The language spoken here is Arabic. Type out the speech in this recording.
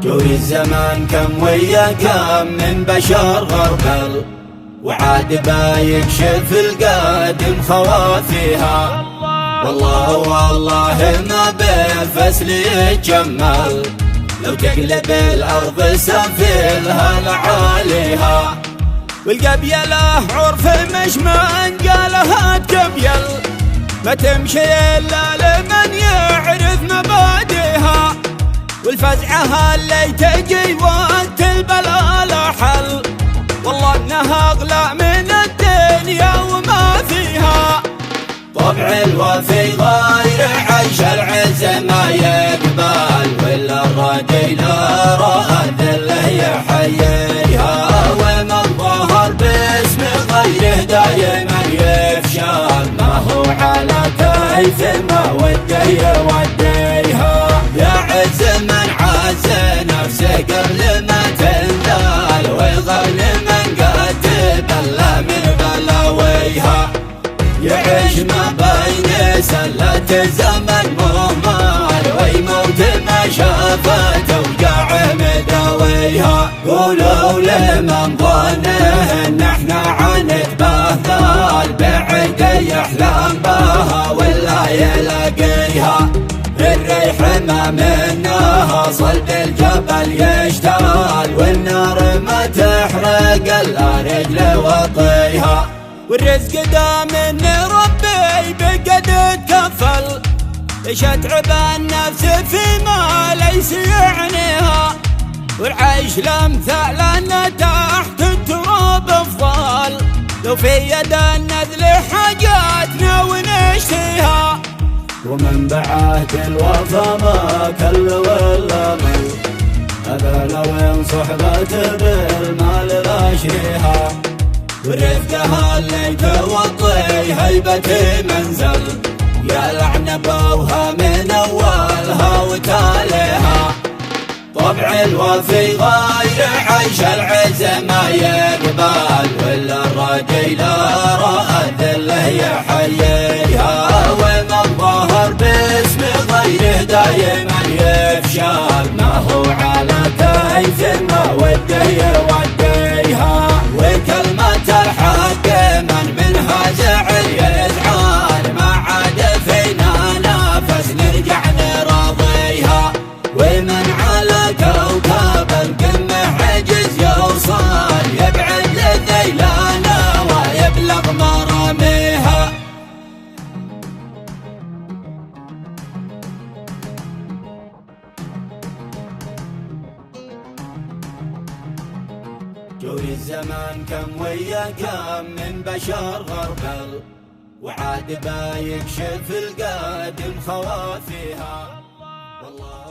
جور الزمان كم ويا كم من بشر غربل، وعاد بايكشف القادم خوافيها. والله ما بفسل يتجمل، لو تقلب الأرض سفلها لعاليها. والقبيلة عرف مشمن قالها تقبيل، ما تمشي إلا لمن يعرف مبادئها. والفزعة اللي تجي وقت البلا لا حل، والله انها اغلى من الدنيا وما فيها. طبع الوفي غير عيش العز ما يقبل، ولا الرجل راد اللي يحييها. وما الظهر باسم غيره دايما يفشل، ما هو على كيف ما وده يوديها. يا عز من عز نفسه قبل ما تنزل، ويظل من قد تبلى من بلاويها. يعيش ما بين سلة الزمن مهمل، ويموت ما شافت اوجاع مداويها. قولوا لمن ظنه ان احنا عنتبهذل، بعد يحلم بها ولا يلاقيها. الريح ما منها صلب الجبل يشتغل، والنار ما تحرق الا رجل وطيها. والرزق دا من ربي بقد اتكفل، ليش اتعب النفس فيما ليس يعنيها. والعيش الامثال ان تحت التراب افضل، لو في يد النذل حاجاتنا ونشتيها. ومن بعهد الوفا ما كل ولا مل، هذا لو ان صحبته بالمال لا شريها. ورفقها اللي توطي هيبة منزل، يا لعن بوها من اولها وتاليها. طبع الوفي غير عيش العز ما يقبل، ولا الرجل راد اللي يحييها. وما الظهر باسم غيره دايما يفشل، ما هو على كيف ما وده يوديها. وكلمة الحق من منها زعل يزعل، ما عاد فينا نفس نرجع نراضيها. ومن على كوكب القمة عجز يوصل، يبعد لذيلانا ويبلغ مراميها. جور الزمان كم ويا كم من بشر غربل، وعاد بايكشف القادم خوافيها. والله